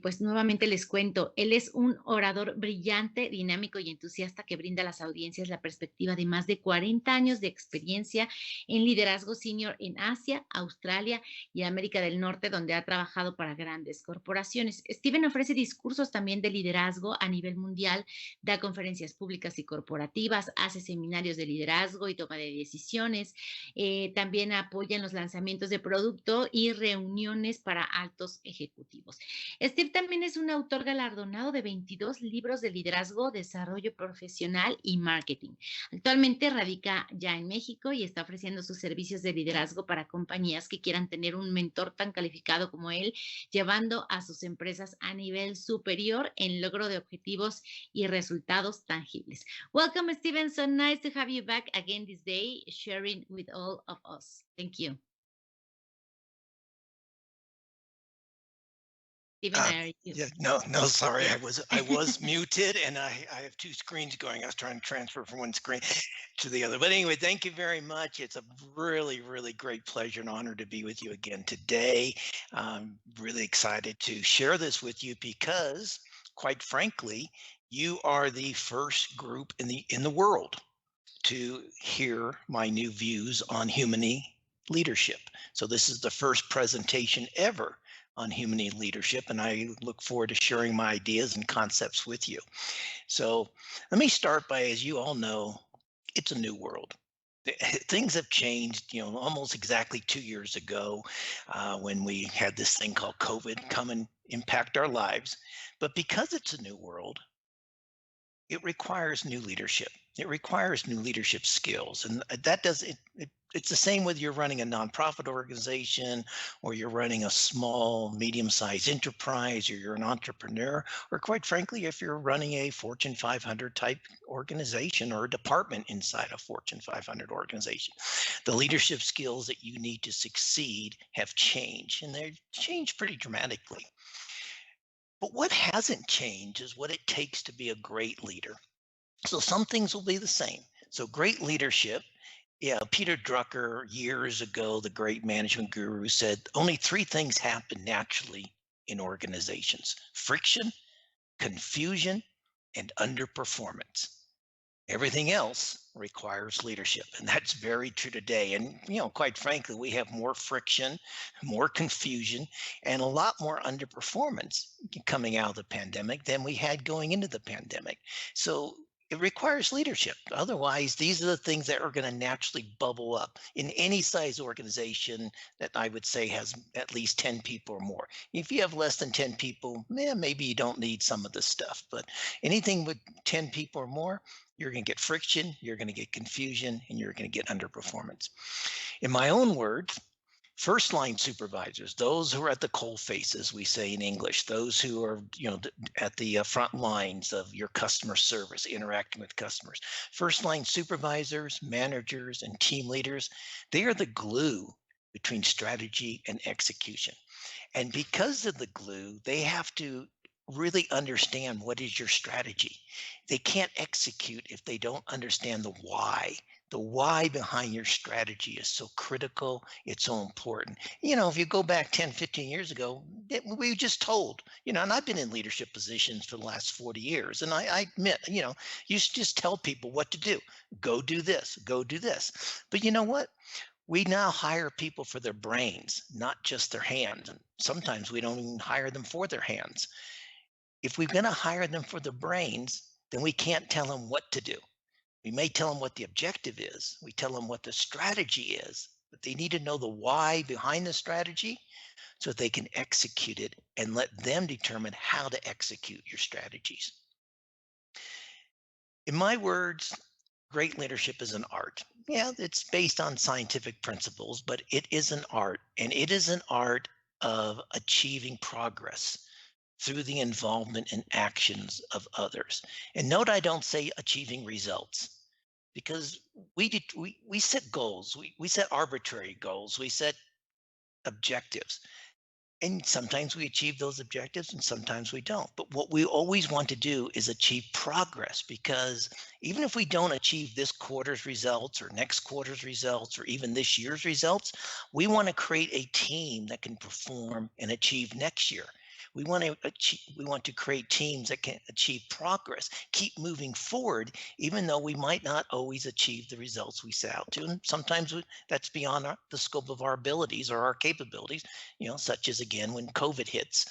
Pues nuevamente les cuento, él es un orador brillante, dinámico y entusiasta que brinda a las audiencias la perspectiva de más de 40 años de experiencia en liderazgo senior en Asia, Australia y América del Norte, donde ha trabajado para grandes corporaciones. Steven ofrece discursos también de liderazgo a nivel mundial, da conferencias públicas y corporativas, hace seminarios de liderazgo y toma de decisiones, también apoya en los lanzamientos de producto y reuniones para altos ejecutivos. Steve también es un autor galardonado de 22 libros de liderazgo, desarrollo profesional y marketing. Actualmente radica ya en México y está ofreciendo sus servicios de liderazgo para compañías que quieran tener un mentor tan calificado como él, llevando a sus empresas a nivel superior en logro de objetivos y resultados tangibles. Welcome, Steven. So nice to have you back again this day, sharing with all of us. Thank you. Steven, Uh, are you? yeah, no, sorry, Yes. I was muted, and I have two screens going. I was trying to transfer from one screen to the other. But anyway, thank you very much. It's a really, really great pleasure and honor to be with you again today. I'm really excited to share this with you because, quite frankly, you are the first group in the world to hear my new views on Humany leadership. So this is the first presentation ever on Humany leadership, and I look forward to sharing my ideas and concepts with you. So let me start by, as you all know, it's a new world. Things have changed, almost exactly 2 years ago when we had this thing called COVID come and impact our lives. But because it's a new world, it requires new leadership. It requires new leadership skills. And that does it's the same whether you're running a nonprofit organization or you're running a small, medium-sized enterprise, or you're an entrepreneur, or quite frankly, if you're running a Fortune 500 type organization or a department inside a Fortune 500 organization. The leadership skills that you need to succeed have changed, and they've changed pretty dramatically. But what hasn't changed is what it takes to be a great leader. So some things will be the same. So great leadership. Yeah, Peter Drucker years ago, the great management guru, said only three things happen naturally in organizations: friction, confusion, and underperformance. Everything else requires leadership. And that's very true today. And, quite frankly, we have more friction, more confusion, and a lot more underperformance coming out of the pandemic than we had going into the pandemic. So it requires leadership. Otherwise, these are the things that are going to naturally bubble up in any size organization that I would say has at least 10 people or more. If you have less than 10 people, maybe you don't need some of this stuff. But anything with 10 people or more, you're going to get friction, you're going to get confusion, and you're going to get underperformance. In my own words, first line supervisors, those who are at the coal faces, we say in English, those who are at the front lines of your customer service, interacting with customers. First line supervisors, managers, and team leaders, they are the glue between strategy and execution. And because of the glue, they have to really understand what is your strategy. They can't execute if they don't understand the why. The why behind your strategy is so critical. It's so important. If you go back 10, 15 years ago, we were just told, and I've been in leadership positions for the last 40 years. And I admit, you should just tell people what to do. Go do this, go do this. But you know what? We now hire people for their brains, not just their hands. And sometimes we don't even hire them for their hands. If we're going to hire them for their brains, then we can't tell them what to do. We may tell them what the objective is. We tell them what the strategy is, but they need to know the why behind the strategy so that they can execute it and let them determine how to execute your strategies. In my words, great leadership is an art. Yeah, it's based on scientific principles, but it is an art, and it is an art of achieving progress through the involvement and actions of others. And note, I don't say achieving results, because we set goals, we set arbitrary goals, we set objectives. And sometimes we achieve those objectives and sometimes we don't. But what we always want to do is achieve progress, because even if we don't achieve this quarter's results or next quarter's results or even this year's results, we want to create a team that can perform and achieve next year. We want to create teams that can achieve progress, keep moving forward, even though we might not always achieve the results we set out to. And sometimes that's beyond the scope of our abilities or our capabilities, such as again, when COVID hits,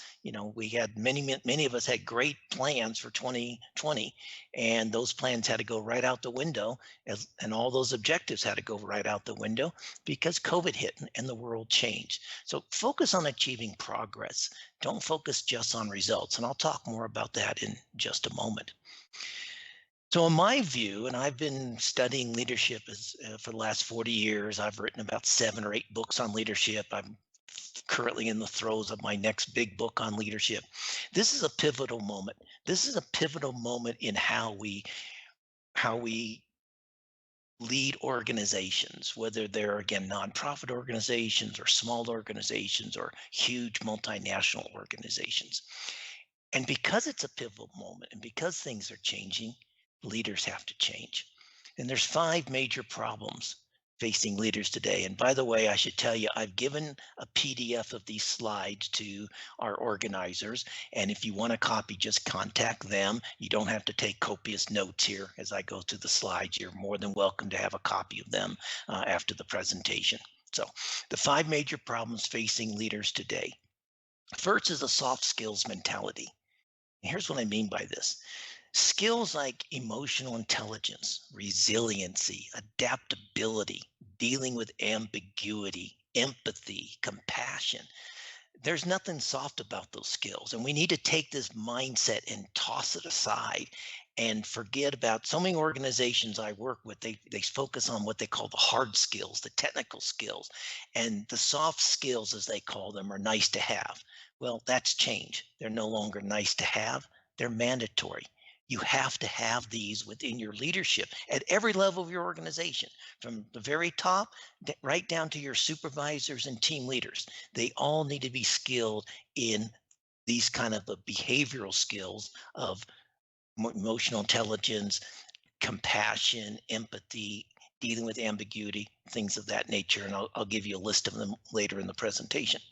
we had many of us had great plans for 2020, and those plans had to go right out the window and all those objectives had to go right out the window because COVID hit and the world changed. So focus on achieving progress. Don't focus just on results. And I'll talk more about that in just a moment. So, in my view, and I've been studying leadership for the last 40 years, I've written about 7 or 8 books on leadership. I'm currently in the throes of my next big book on leadership. This is a pivotal moment. This is a pivotal moment in how we lead organizations, whether they're, again, nonprofit organizations or small organizations or huge multinational organizations. And because it's a pivotal moment and because things are changing, leaders have to change. And there's 5 major problems facing leaders today. And by the way, I should tell you, I've given a PDF of these slides to our organizers. And if you want a copy, just contact them. You don't have to take copious notes here as I go through the slides. You're more than welcome to have a copy of them after the presentation. So the 5 major problems facing leaders today. First is a soft skills mentality. Here's what I mean by this. Skills like emotional intelligence, resiliency, adaptability, dealing with ambiguity, empathy, compassion. There's nothing soft about those skills. And we need to take this mindset and toss it aside and forget about so many organizations I work with. They focus on what they call the hard skills, the technical skills, and the soft skills, as they call them, are nice to have. Well, that's changed. They're no longer nice to have. They're mandatory. You have to have these within your leadership at every level of your organization, from the very top right down to your supervisors and team leaders. They all need to be skilled in these kind of behavioral skills of emotional intelligence, compassion, empathy, dealing with ambiguity, things of that nature. And I'll give you a list of them later in the presentation.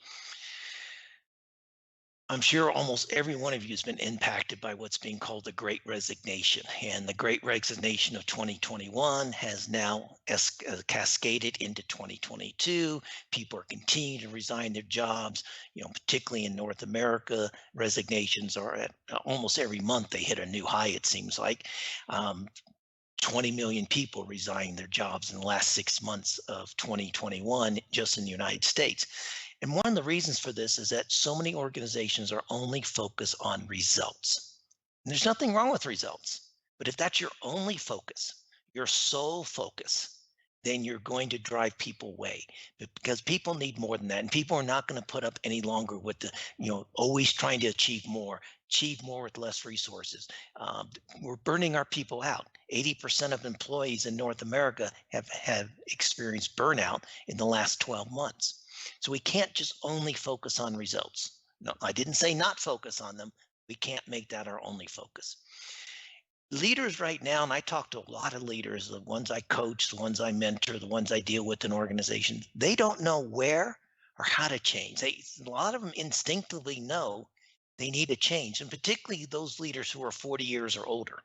I'm sure almost every one of you has been impacted by what's being called the Great Resignation. And the Great Resignation of 2021 has now cascaded into 2022. People are continuing to resign their jobs, particularly in North America. Resignations are at almost every month they hit a new high, it seems like. 20 million people resigning their jobs in the last 6 months of 2021 just in the United States. And one of the reasons for this is that so many organizations are only focused on results. And there's nothing wrong with results, but if that's your only focus, your sole focus, then you're going to drive people away, because people need more than that. And people are not going to put up any longer with the, always trying to achieve more with less resources. We're burning our people out. 80% of employees in North America have experienced burnout in the last 12 months. So we can't just only focus on results. No, I didn't say not focus on them. We can't make that our only focus. Leaders right now, and I talk to a lot of leaders, the ones I coach, the ones I mentor, the ones I deal with in organizations, they don't know where or how to change. A lot of them instinctively know they need to change, and particularly those leaders who are 40 years or older.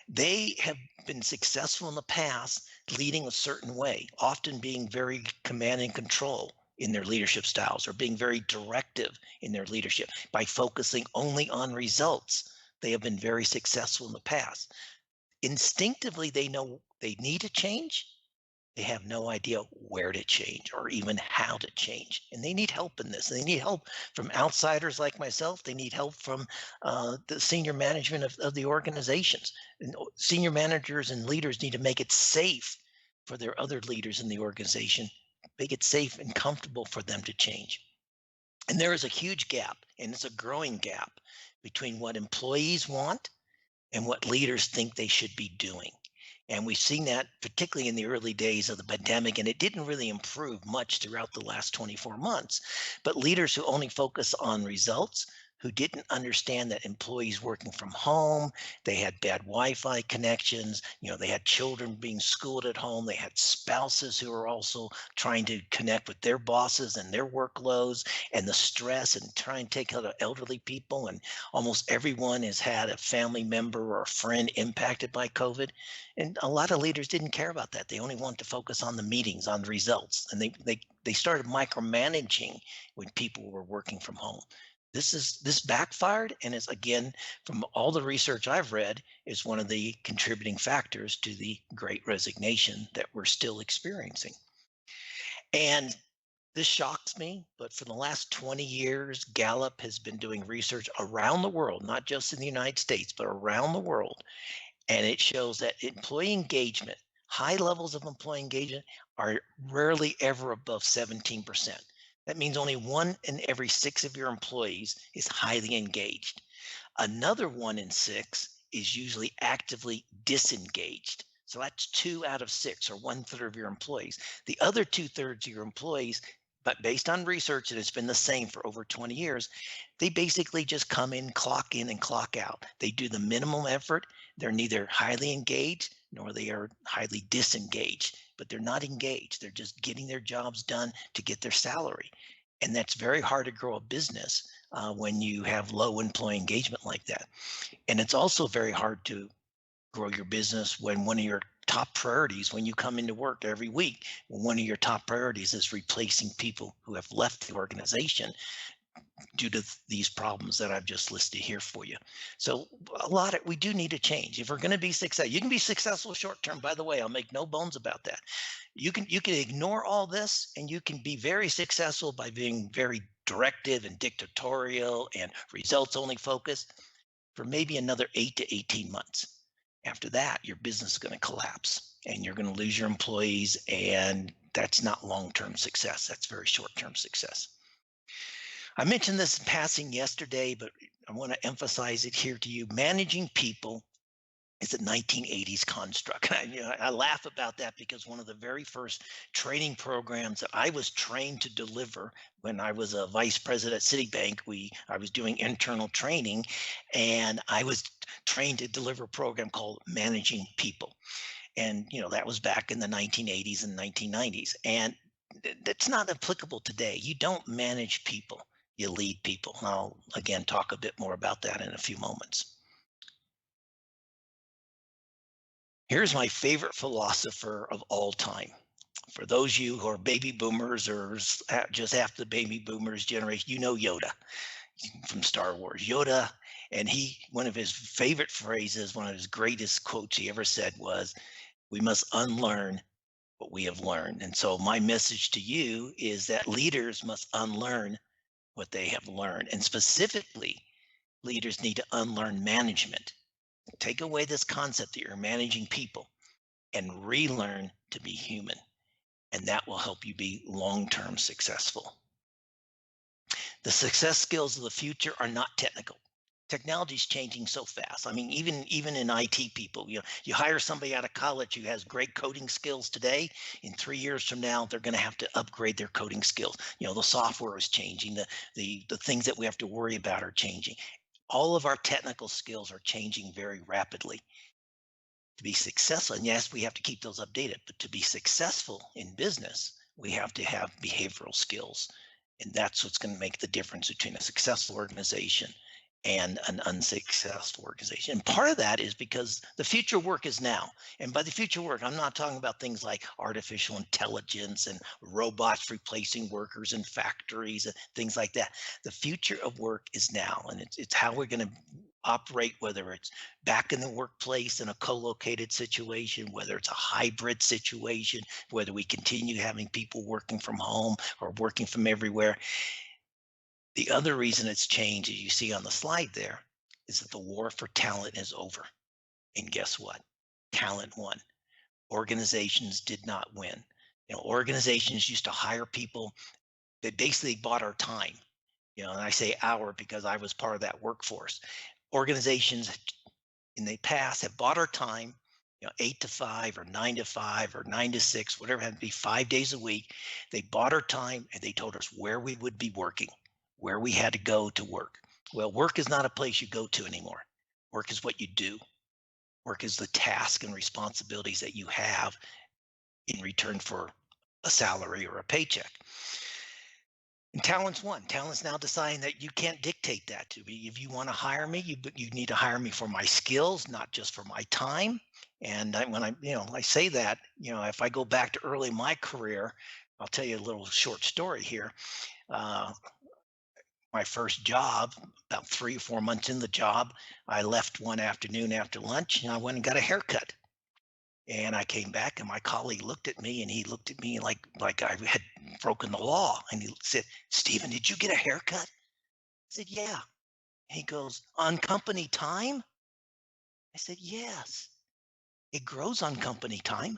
They have been successful in the past leading a certain way, often being very command and control in their leadership styles, or being very directive in their leadership by focusing only on results. They have been very successful in the past. Instinctively, they know they need to change. They have no idea where to change or even how to change. And they need help in this. They need help from outsiders like myself. They need help from the senior management of the organizations. And senior managers and leaders need to make it safe for their other leaders in the organization, make it safe and comfortable for them to change. And there is a huge gap, and it's a growing gap, between what employees want and what leaders think they should be doing. And we've seen that particularly in the early days of the pandemic, and it didn't really improve much throughout the last 24 months. But leaders who only focus on results who didn't understand that employees working from home, they had bad Wi-Fi connections, they had children being schooled at home, they had spouses who were also trying to connect with their bosses and their workloads, and the stress and trying to take care of elderly people. And almost everyone has had a family member or a friend impacted by COVID. And a lot of leaders didn't care about that. They only wanted to focus on the meetings, on the results. And they started micromanaging when people were working from home. This backfired, and is, again, from all the research I've read, is one of the contributing factors to the great resignation that we're still experiencing. And this shocks me, but for the last 20 years, Gallup has been doing research around the world, not just in the United States, but around the world. And it shows that employee engagement, high levels of employee engagement, are rarely ever above 17%. That means only 1 in every 6 of your employees is highly engaged. Another 1 in 6 is usually actively disengaged. So that's 2 out of 6, or 1/3 of your employees. The other 2/3 of your employees, but based on research, and it's been the same for over 20 years, they basically just come in and clock out. They do the minimum effort. They're neither highly engaged nor they are highly disengaged, but they're not engaged. They're just getting their jobs done to get their salary. And that's very hard to grow a business when you have low employee engagement like that. And it's also very hard to grow your business when one of your top priorities, when you come into work every week, when one of your top priorities is replacing people who have left the organization due to these problems that I've just listed here for you. So we do need to change if we're going to be successful. You can be successful short term, by the way. I'll make no bones about that. You can ignore all this, and you can be very successful by being very directive and dictatorial and results only focused for maybe another 8 to 18 months. After that, your business is going to collapse and you're going to lose your employees, and that's not long-term success. That's very short-term success. I mentioned this in passing yesterday, but I want to emphasize it here to you. Managing people is a 1980s construct. I laugh about that because one of the very first training programs that I was trained to deliver when I was a vice president at Citibank, I was doing internal training, and I was trained to deliver a program called Managing People. And that was back in the 1980s and 1990s. And that's not applicable today. You don't manage people, you lead people. And I'll again talk a bit more about that in a few moments. Here's my favorite philosopher of all time. For those of you who are baby boomers or just after the baby boomers generation, Yoda from Star Wars. Yoda, and one of his favorite phrases, one of his greatest quotes he ever said was, "We must unlearn what we have learned." And so my message to you is that leaders must unlearn what they have learned. And specifically, leaders need to unlearn management. Take away this concept that you're managing people and relearn to be human. And that will help you be long-term successful. The success skills of the future are not technical. Technology is changing so fast. I mean, even in IT people, you hire somebody out of college who has great coding skills today. In 3 years from now, they're going to have to upgrade their coding skills. The software is changing. The things that we have to worry about are changing. All of our technical skills are changing very rapidly. To be successful, and yes, we have to keep those updated, but to be successful in business, we have to have behavioral skills. And that's what's going to make the difference between a successful organization and an unsuccessful organization. And part of that is because the future work is now. And by the future work, I'm not talking about things like artificial intelligence and robots replacing workers in factories and things like that. The future of work is now, and it's how we're going to operate, whether it's back in the workplace in a co-located situation, whether it's a hybrid situation, whether we continue having people working from home or working from everywhere. The other reason it's changed, as you see on the slide there, is that the war for talent is over. And guess what? Talent won. Organizations did not win. Organizations used to hire people that basically bought our time. And I say our because I was part of that workforce. Organizations in the past have bought our time, 8 to 5 or 9 to 5 or 9 to 6, whatever it had to be, 5 days a week. They bought our time and they told us where we would be working, where we had to go to work. Well, work is not a place you go to anymore. Work is what you do. Work is the task and responsibilities that you have in return for a salary or a paycheck. And talent's one. Talent's now deciding that you can't dictate that to me. If you want to hire me, you need to hire me for my skills, not just for my time. And when I say that, if I go back to early my career, I'll tell you a little short story here. Uh, my first job, about 3 or 4 months in the job, I left one afternoon after lunch and I went and got a haircut. And I came back and my colleague looked at me and he looked at me like I had broken the law. And he said, "Stephen, did you get a haircut?" I said, "Yeah." He goes, "On company time?" I said, "Yes. It grows on company time."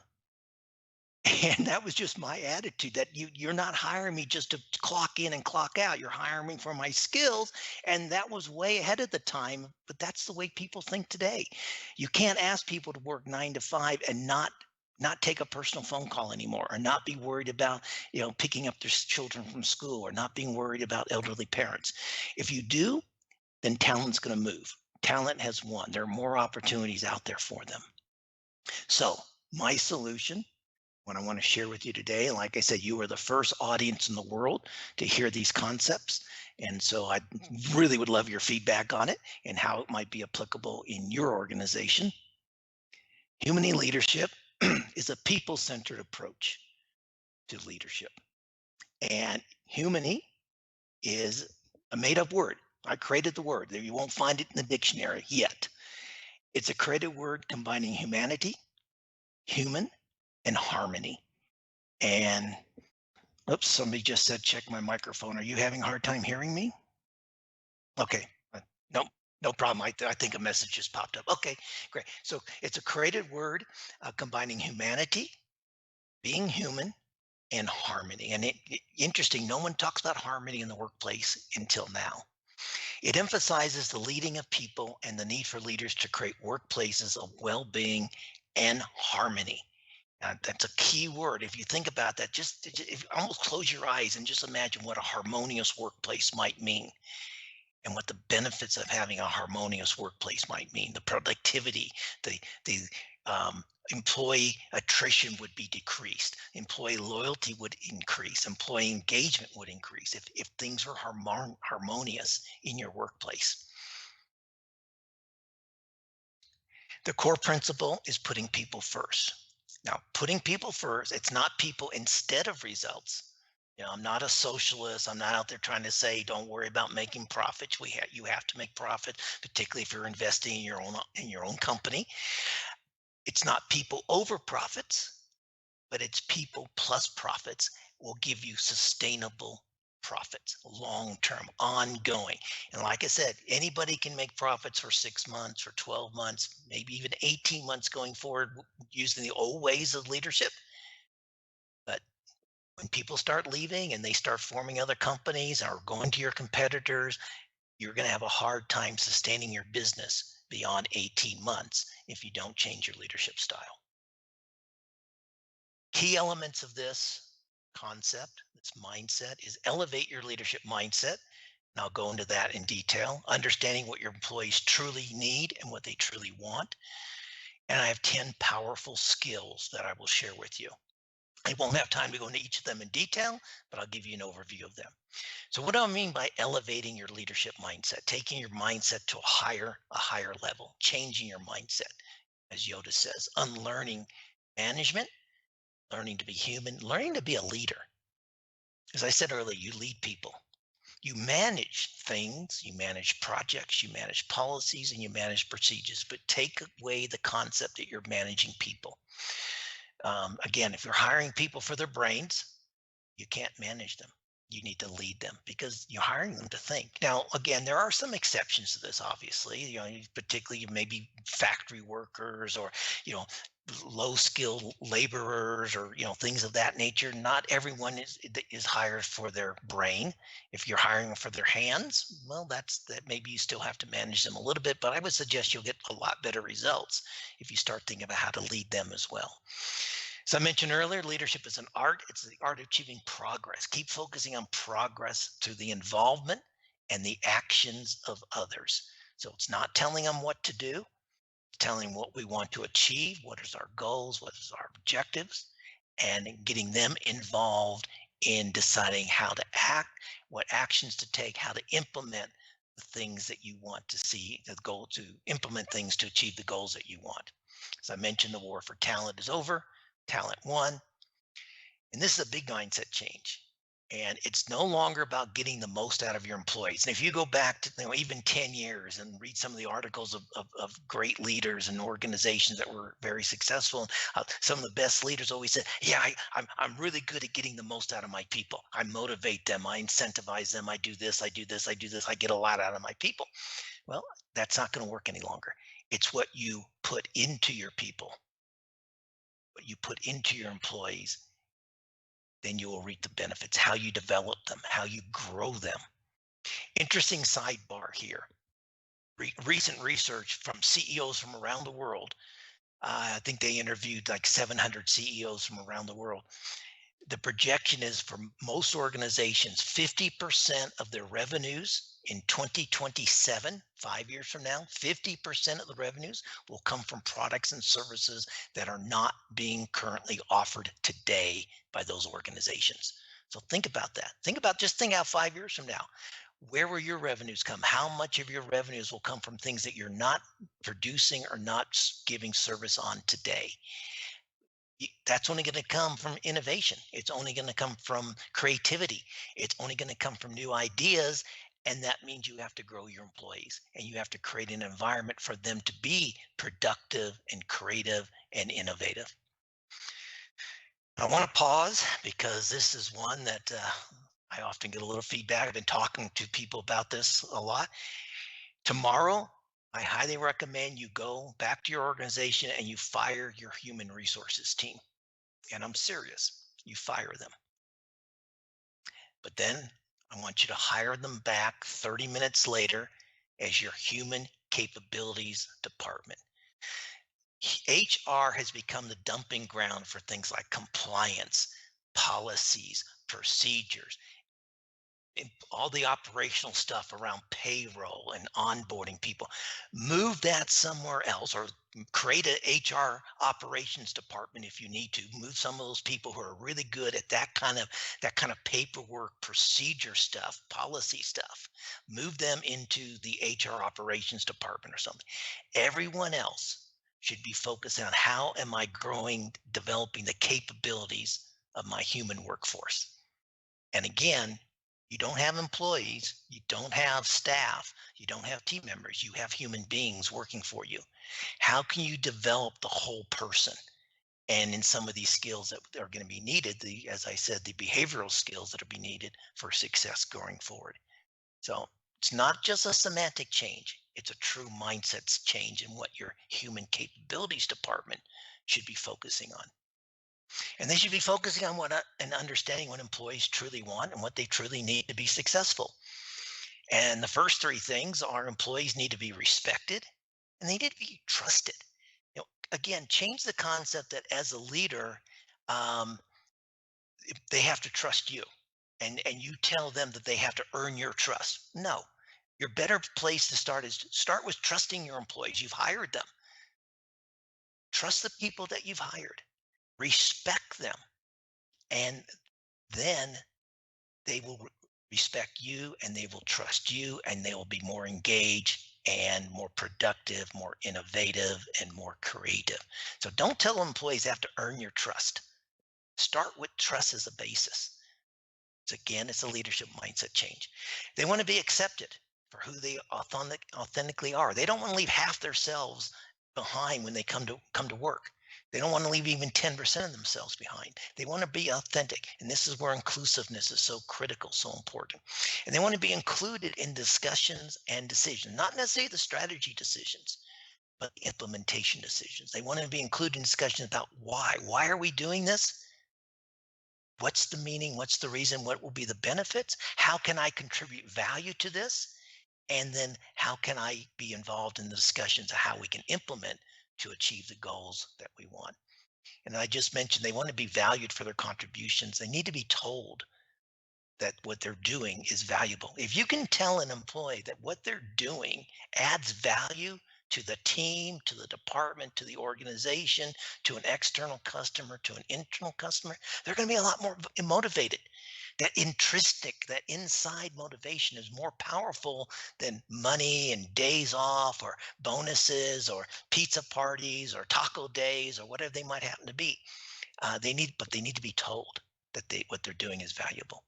And that was just my attitude, that you're not hiring me just to clock in and clock out. You're hiring me for my skills. And that was way ahead of the time. But that's the way people think today. You can't ask people to work 9 to 5 and not take a personal phone call anymore, or not be worried about picking up their children from school, or not being worried about elderly parents. If you do, then talent's going to move. Talent has won. There are more opportunities out there for them. So my solution, what I want to share with you today. And like I said, you are the first audience in the world to hear these concepts. And so I really would love your feedback on it and how it might be applicable in your organization. Humany leadership is a people-centered approach to leadership. And humany is a made-up word. I created the word. You won't find it in the dictionary yet. It's a created word combining humanity, human, and harmony. And oops, somebody just said, check my microphone. Are you having a hard time hearing me? Okay. Nope, no problem. I think a message just popped up. Okay, great. So it's a created word combining humanity, being human, and harmony. And interesting, no one talks about harmony in the workplace until now. It emphasizes the leading of people and the need for leaders to create workplaces of well-being and harmony. That's a key word. If you think about that, just if almost close your eyes and just imagine what a harmonious workplace might mean, and what the benefits of having a harmonious workplace might mean. The productivity, the employee attrition would be decreased. Employee loyalty would increase. Employee engagement would increase if things were harmonious in your workplace. The core principle is putting people first. Now, putting people first, it's not people instead of results. I'm not a socialist. I'm not out there trying to say, don't worry about making profits. You have to make profit, particularly if you're investing in your own company. It's not people over profits, but it's people plus profits will give you sustainable profits, long-term, ongoing. And like I said, anybody can make profits for 6 months or 12 months, maybe even 18 months going forward using the old ways of leadership. But when people start leaving and they start forming other companies or going to your competitors, you're going to have a hard time sustaining your business beyond 18 months if you don't change your leadership style. Key elements of this concept, this mindset, is elevate your leadership mindset. And I'll go into that in detail, understanding what your employees truly need and what they truly want. And I have 10 powerful skills that I will share with you. I won't have time to go into each of them in detail, but I'll give you an overview of them. So what do I mean by elevating your leadership mindset? Taking your mindset to a higher level, changing your mindset, as Yoda says, unlearning management, learning to be human, learning to be a leader. As I said earlier, you lead people. You manage things, you manage projects, you manage policies, and you manage procedures, but take away the concept that you're managing people. Again, if you're hiring people for their brains, you can't manage them. You need to lead them because you're hiring them to think. Now, again, there are some exceptions to this, obviously, particularly maybe factory workers or, low skilled laborers or, things of that nature. Not everyone is hired for their brain. If you're hiring them for their hands, well, that maybe you still have to manage them a little bit, but I would suggest you'll get a lot better results if you start thinking about how to lead them as well. As I mentioned earlier, leadership is an art. It's the art of achieving progress. Keep focusing on progress through the involvement and the actions of others. So it's not telling them what to do, it's telling what we want to achieve, what is our goals, what is our objectives, and getting them involved in deciding how to act, what actions to take, how to implement the things that you want to see, the goal to implement things to achieve the goals that you want. As I mentioned, the war for talent is over, talent won. And this is a big mindset change. And it's no longer about getting the most out of your employees. And if you go back to even 10 years and read some of the articles of great leaders and organizations that were very successful, some of the best leaders always said, yeah, I'm really good at getting the most out of my people. I motivate them. I incentivize them. I do this. I do this. I do this. I get a lot out of my people. Well, that's not going to work any longer. It's what you put into your people, what you put into your employees, then you will reap the benefits, how you develop them, how you grow them. Interesting sidebar here. Recent research from CEOs from around the world. I think they interviewed like 700 CEOs from around the world. The projection is for most organizations, 50% of their revenues in 2027, 5 years from now, 50% of the revenues will come from products and services that are not being currently offered today by those organizations. So think about that. Think out 5 years from now. Where will your revenues come? How much of your revenues will come from things that you're not producing or not giving service on today? That's only going to come from innovation. It's only going to come from creativity. It's only going to come from new ideas. And that means you have to grow your employees and you have to create an environment for them to be productive and creative and innovative. I want to pause because this is one that I often get a little feedback. I've been talking to people about this a lot. Tomorrow, I highly recommend you go back to your organization and you fire your human resources team. And I'm serious, you fire them. But then I want you to hire them back 30 minutes later as your human capabilities department. HR has become the dumping ground for things like compliance, policies, procedures, all the operational stuff around payroll and onboarding people. Move that somewhere else, or create an HR operations department if you need to. Move some of those people who are really good at that kind of paperwork, procedure stuff, policy stuff. Move them into the HR operations department or something. Everyone else should be focusing on how am I growing, developing the capabilities of my human workforce. And again, you don't have employees, you don't have staff, you don't have team members, you have human beings working for you. How can you develop the whole person? And in some of these skills that are going to be needed, as I said, the behavioral skills that will be needed for success going forward. So it's not just a semantic change, it's a true mindset change in what your human capabilities department should be focusing on. And they should be focusing on and understanding what employees truly want and what they truly need to be successful. And the first three things are employees need to be respected and they need to be trusted. Again, change the concept that as a leader, um, they have to trust you, and you tell them that they have to earn your trust. No, your better place to start is start with trusting your employees. You've hired them. Trust the people that you've hired. Respect them. And then they will respect you and they will trust you and they will be more engaged and more productive, more innovative, and more creative. So don't tell employees they have to earn your trust. Start with trust as a basis. So again, it's a leadership mindset change. They want to be accepted for who they authentically are. They don't want to leave half their selves behind when they come to work. They don't want to leave even 10% of themselves behind. They want to be authentic. And this is where inclusiveness is so critical, so important. And they want to be included in discussions and decisions, not necessarily the strategy decisions, but the implementation decisions. They want to be included in discussions about why. Why are we doing this? What's the meaning? What's the reason? What will be the benefits? How can I contribute value to this? And then how can I be involved in the discussions of how we can implement to achieve the goals that we want? And I just mentioned they want to be valued for their contributions. They need to be told that what they're doing is valuable. If you can tell an employee that what they're doing adds value to the team, to the department, to the organization, to an external customer, to an internal customer, they're going to be a lot more motivated. That intrinsic, that inside motivation is more powerful than money and days off or bonuses or pizza parties or taco days or whatever they might happen to be. But they need to be told that what they're doing is valuable.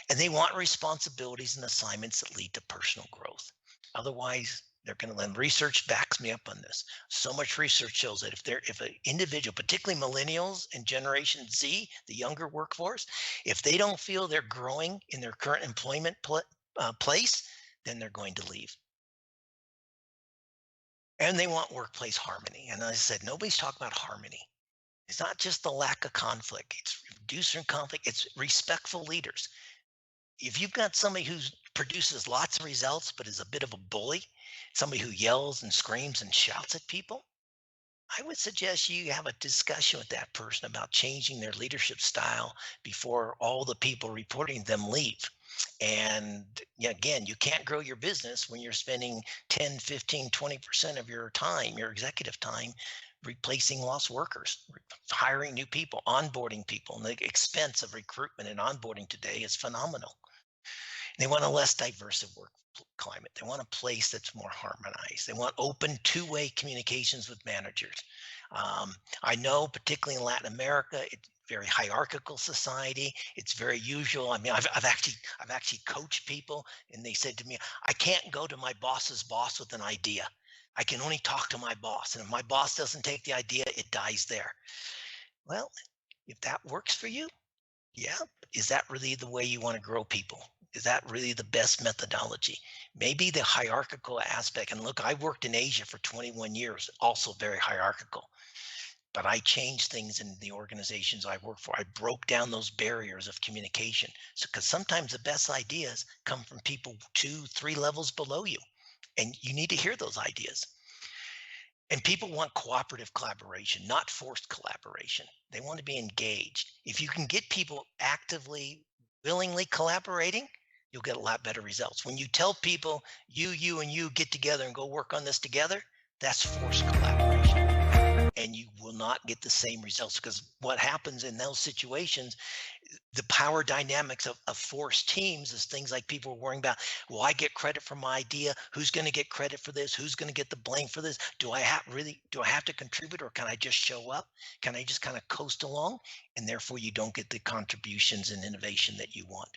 And they want responsibilities and assignments that lead to personal growth. Otherwise, they're going to learn. Research backs me up on this. So much research shows that if an individual, particularly millennials and Generation Z, the younger workforce, if they don't feel they're growing in their current employment place, then they're going to leave. And they want workplace harmony. And as I said, nobody's talking about harmony. It's not just the lack of conflict. It's reducing conflict. It's respectful leaders. If you've got somebody who produces lots of results but is a bit of a bully, somebody who yells and screams and shouts at people, I would suggest you have a discussion with that person about changing their leadership style before all the people reporting them leave. And yeah, again, you can't grow your business when you're spending 10, 15, 20% of your time, your executive time, replacing lost workers, hiring new people, onboarding people. And the expense of recruitment and onboarding today is phenomenal. They want a less diverse work climate. They want a place that's more harmonized. They want open two-way communications with managers. I know, particularly in Latin America, it's very hierarchical society. It's very usual. I mean, I've actually coached people, and they said to me, "I can't go to my boss's boss with an idea. I can only talk to my boss, and if my boss doesn't take the idea, it dies there." Well, if that works for you, yeah. Is that really the way you want to grow people? Is that really the best methodology? Maybe the hierarchical aspect. And look, I worked in Asia for 21 years, also very hierarchical. But I changed things in the organizations I work for. I broke down those barriers of communication. So, because sometimes the best ideas come from people 2, 3 levels below you, and you need to hear those ideas. And people want cooperative collaboration, not forced collaboration. They want to be engaged. If you can get people actively, willingly collaborating, you'll get a lot better results. When you tell people, you, and you get together and go work on this together, that's forced collaboration. And you will not get the same results, because what happens in those situations, the power dynamics of forced teams is things like people are worrying about, will I get credit for my idea? Who's going to get credit for this? Who's going to get the blame for this? Do I have to contribute, or can I just show up? Can I just kind of coast along? And therefore you don't get the contributions and innovation that you want.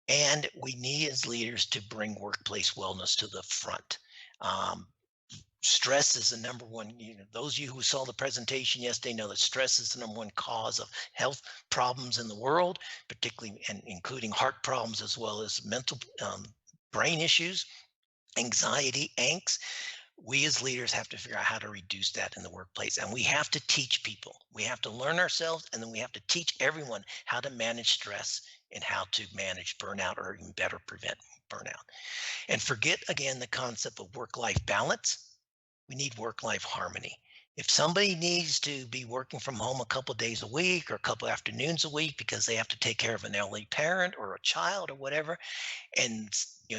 And we need as leaders to bring workplace wellness to the front. Stress is the number one, those of you who saw the presentation yesterday know that stress is the number one cause of health problems in the world, particularly and including heart problems, as well as mental brain issues, anxiety, angst. We as leaders have to figure out how to reduce that in the workplace. And we have to teach people. We have to learn ourselves, and then we have to teach everyone how to manage stress and how to manage burnout, or even better, prevent burnout. And forget again the concept of work-life balance. We need work-life harmony. If somebody needs to be working from home a couple of days a week or a couple of afternoons a week because they have to take care of an elderly parent or a child or whatever, and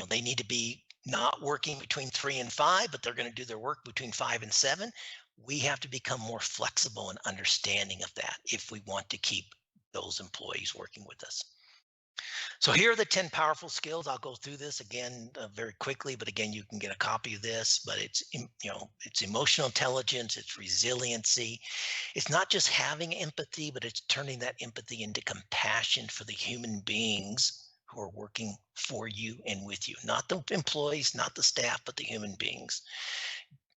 they need to be not working between 3 and 5, but they're going to do their work between 5 and 7, we have to become more flexible and understanding of that if we want to keep those employees working with us. So here are the 10 powerful skills. I'll go through this again very quickly, but again, you can get a copy of this. But it's emotional intelligence, it's resiliency. It's not just having empathy, but it's turning that empathy into compassion for the human beings who are working for you and with you, not the employees, not the staff, but the human beings.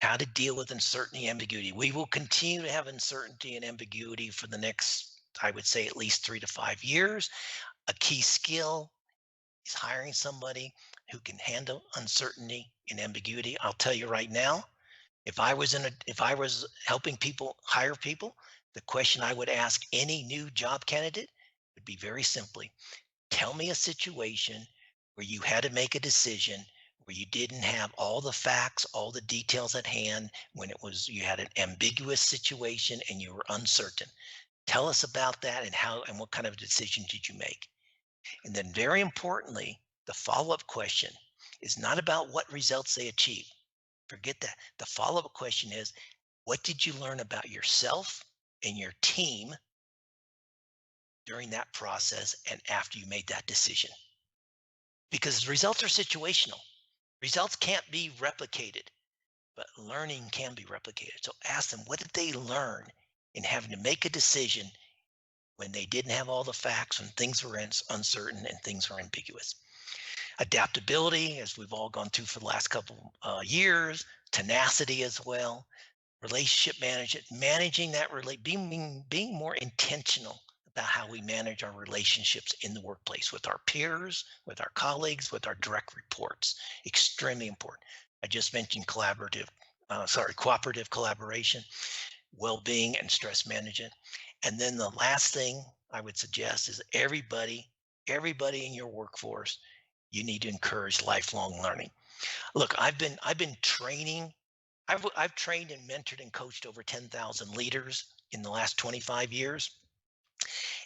How to deal with uncertainty, ambiguity. We will continue to have uncertainty and ambiguity for the next, I would say, at least 3 to 5 years. A key skill is hiring somebody who can handle uncertainty and ambiguity. I'll tell you right now, if I was helping people hire people, the question I would ask any new job candidate would be very simply, tell me a situation where you had to make a decision where you didn't have all the facts, all the details at hand, when you had an ambiguous situation and you were uncertain. Tell us about that, and what kind of decision did you make? And then, very importantly, the follow up question is not about what results they achieve. Forget that. The follow up question is, what did you learn about yourself and your team during that process and after you made that decision? Because results are situational. Results can't be replicated, but learning can be replicated. So ask them, what did they learn in having to make a decision when they didn't have all the facts, when things were uncertain and things were ambiguous? Adaptability, as we've all gone through for the last couple years, tenacity as well, relationship management, managing that being more intentional about how we manage our relationships in the workplace with our peers, with our colleagues, with our direct reports. Extremely important. I just mentioned cooperative collaboration, well-being, and stress management. And then the last thing I would suggest is everybody in your workforce, you need to encourage lifelong learning. Look, I've been training. I've trained and mentored and coached over 10,000 leaders in the last 25 years.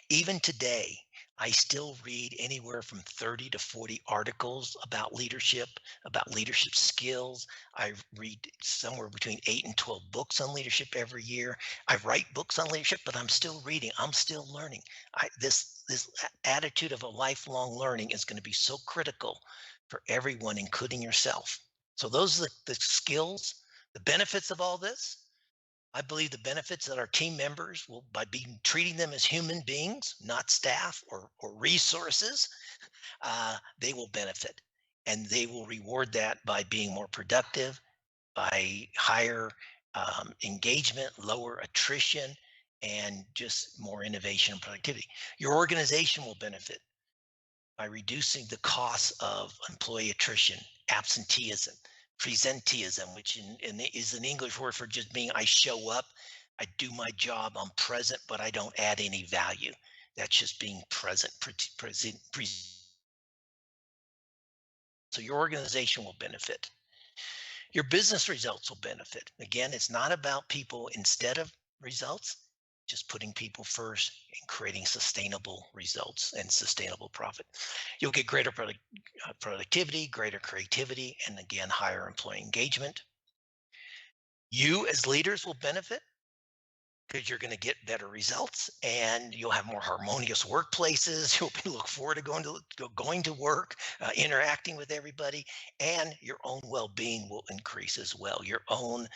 Even today, I still read anywhere from 30 to 40 articles about leadership skills. I read somewhere between 8 and 12 books on leadership every year. I write books on leadership, but I'm still reading. I'm still learning. This attitude of a lifelong learning is going to be so critical for everyone, including yourself. So those are the skills, the benefits of all this. I believe the benefits that our team members will, by being treating them as human beings, not staff or resources, they will benefit, and they will reward that by being more productive, by higher engagement, lower attrition, and just more innovation and productivity. Your organization will benefit by reducing the costs of employee attrition, absenteeism, presenteeism, which is an English word for just being I show up, I do my job, I'm present, but I don't add any value. That's just being present. So your organization will benefit. Your business results will benefit. Again, it's not about people instead of results, just putting people first and creating sustainable results and sustainable profit. You'll get greater productivity, greater creativity, and again, higher employee engagement. You as leaders will benefit because you're going to get better results and you'll have more harmonious workplaces. You'll look forward to going to work, interacting with everybody, and your own well-being will increase as well. Your own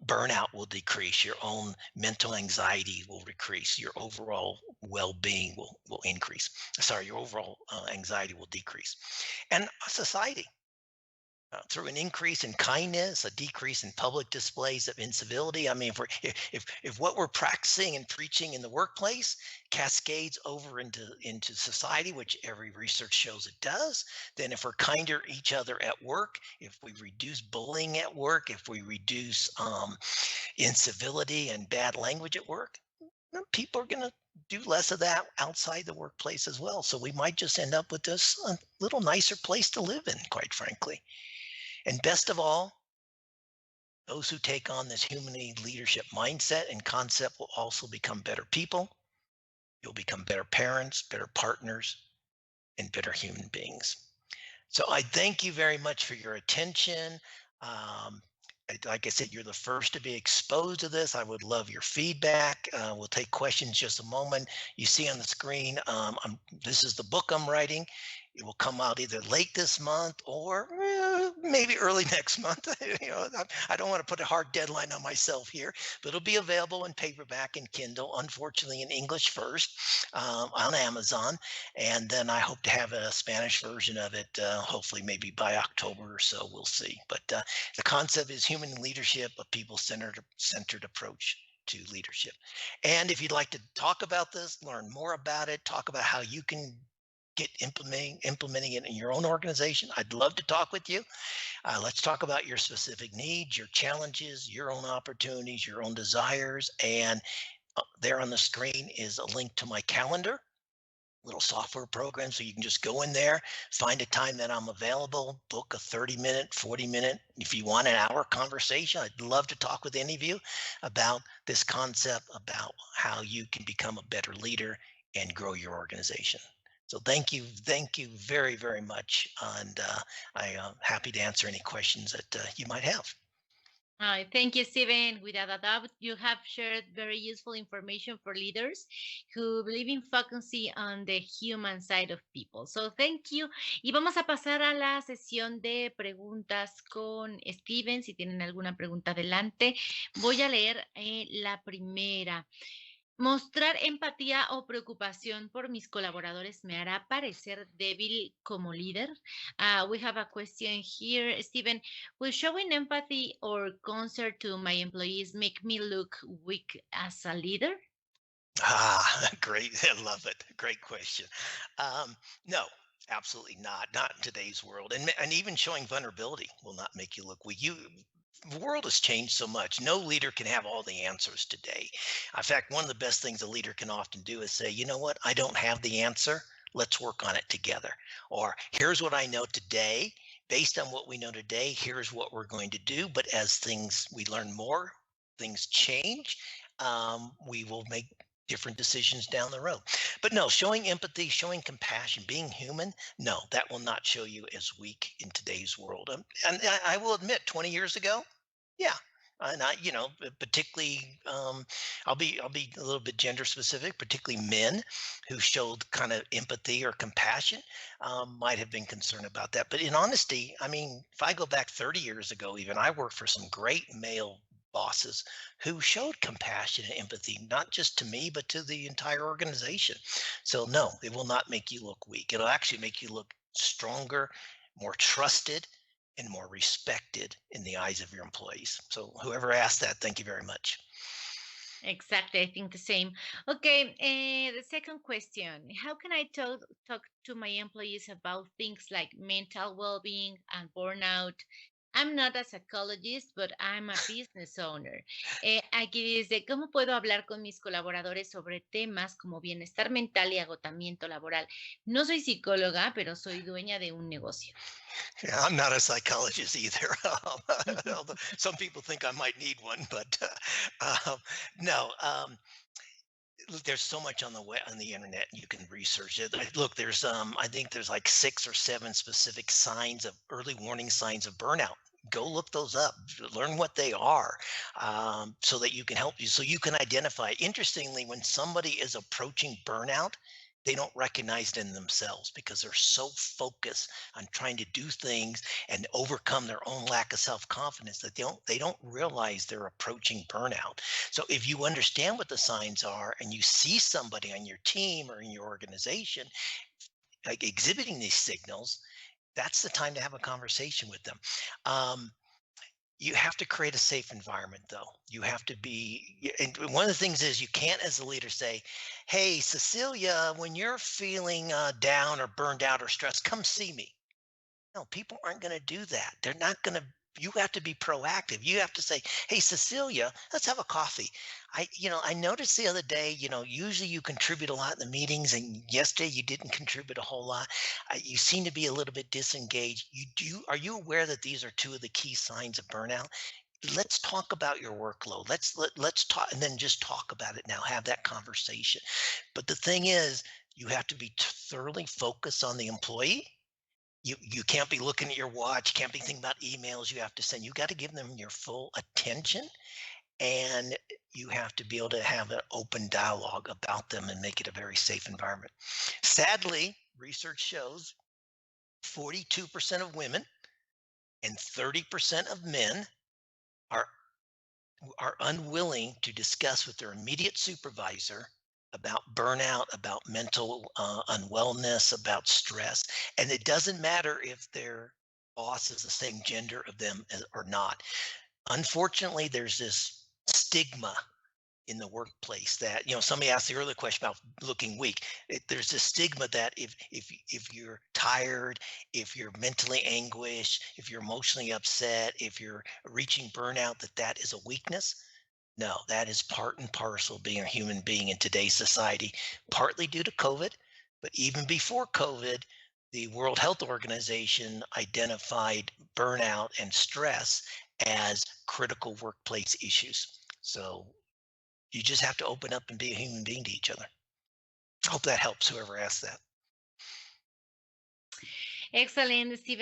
burnout will decrease. Your own mental anxiety will decrease. Your overall well-being will increase. Sorry, your overall anxiety will decrease. And society, through an increase in kindness, a decrease in public displays of incivility. I mean, if what we're practicing and preaching in the workplace cascades over into society, which every research shows it does, then if we're kinder to each other at work, if we reduce bullying at work, if we reduce incivility and bad language at work, then people are going to do less of that outside the workplace as well. So we might just end up with this a little nicer place to live in, quite frankly. And best of all, those who take on this human leadership mindset and concept will also become better people. You'll become better parents, better partners, and better human beings. So I thank you very much for your attention. Like I said, you're the first to be exposed to this. I would love your feedback. We'll take questions just a moment. You see on the screen, this is the book I'm writing. It will come out either late this month or maybe early next month. I don't want to put a hard deadline on myself here, but it'll be available in paperback and Kindle, unfortunately in English first, on Amazon. And then I hope to have a Spanish version of it, hopefully maybe by October or so, we'll see. But the concept is human leadership, a people-centered approach to leadership. And if you'd like to talk about this, learn more about it, talk about how you can get implementing it in your own organization, I'd love to talk with you. Let's talk about your specific needs, your challenges, your own opportunities, your own desires. And there on the screen is a link to my calendar, little software program. So you can just go in there, find a time that I'm available, book a 30-minute, 40-minute, if you want an hour conversation. I'd love to talk with any of you about this concept, about how you can become a better leader and grow your organization. So thank you very, very much, and I am happy to answer any questions that you might have. Thank you, Steven. Without a doubt, you have shared very useful information for leaders who believe in focusing on the human side of people. So, thank you. Y vamos a pasar a la sesión de preguntas con Steven. Si tienen alguna pregunta, adelante. Voy a leer la primera. Mostrar empatía o preocupación por mis colaboradores me hará parecer débil como líder. We have a question here, Stephen. Will showing empathy or concern to my employees make me look weak as a leader? Ah, great. I love it. Great question. No, absolutely not. Not in today's world. And even showing vulnerability will not make you look weak. The world has changed so much. No leader can have all the answers today. In fact, one of the best things a leader can often do is say, you know what, I don't have the answer. Let's work on it together. Or here's what I know today. Based on what we know today, here's what we're going to do. But as we learn more, things change. We will make different decisions down the road. But no, showing empathy, showing compassion, being human, no, that will not show you as weak in today's world. And I will admit, 20 years ago, yeah. And particularly, I'll be a little bit gender specific. Particularly men who showed kind of empathy or compassion might have been concerned about that. But in honesty, I mean, if I go back 30 years ago, even I worked for some great male bosses who showed compassion and empathy, not just to me, but to the entire organization. So, no, it will not make you look weak. It'll actually make you look stronger, more trusted, and more respected in the eyes of your employees. So, whoever asked that, thank you very much. Exactly, I think the same. Okay, the second question. How can I talk to my employees about things like mental well-being and burnout? I'm not a psychologist, but I'm a business owner. Aquí dice, ¿cómo puedo hablar con mis colaboradores sobre temas como bienestar mental y agotamiento laboral? No soy psicóloga, pero soy dueña de un negocio. Yeah, I'm not a psychologist either. Although some people think I might need one, but no. Look, there's so much on the web on the internet you can research it. Look, there's I think there's like 6 or 7 specific signs of early warning signs of burnout. Go look those up, learn what they are, so that you can help you, so you can identify. Interestingly, when somebody is approaching burnout, they don't recognize it in themselves because they're so focused on trying to do things and overcome their own lack of self-confidence that they don't realize they're approaching burnout. So if you understand what the signs are and you see somebody on your team or in your organization like exhibiting these signals, that's the time to have a conversation with them. Um, you have to create a safe environment, though. You have to be, and one of the things is you can't, as a leader, say, "Hey, Cecilia, when you're feeling down or burned out or stressed, come see me." No, people aren't going to do that. They're not going to. You have to be proactive. You have to say, "Hey, Cecilia, let's have a coffee." I noticed the other day, usually you contribute a lot in the meetings, and yesterday you didn't contribute a whole lot. You seem to be a little bit disengaged. Are you aware that these are two of the key signs of burnout? Let's talk about your workload. Let's talk, and then just talk about it now. Have that conversation. But the thing is, you have to be thoroughly focused on the employee. You can't be looking at your watch, can't be thinking about emails you have to send. You got to give them your full attention, and you have to be able to have an open dialogue about them and make it a very safe environment. Sadly, research shows 42% of women and 30% of men are are unwilling to discuss with their immediate supervisor about burnout, about mental unwellness, about stress. And it doesn't matter if their boss is the same gender of them or not. Unfortunately, there's this stigma in the workplace that, somebody asked the earlier question about looking weak. There's a stigma that if you're tired, if you're mentally anguished, if you're emotionally upset, if you're reaching burnout, that is a weakness. No, that is part and parcel of being a human being in today's society, partly due to COVID, but even before COVID, the World Health Organization identified burnout and stress as critical workplace issues. So you just have to open up and be a human being to each other. I hope that helps whoever asked that. Excellent, Steven.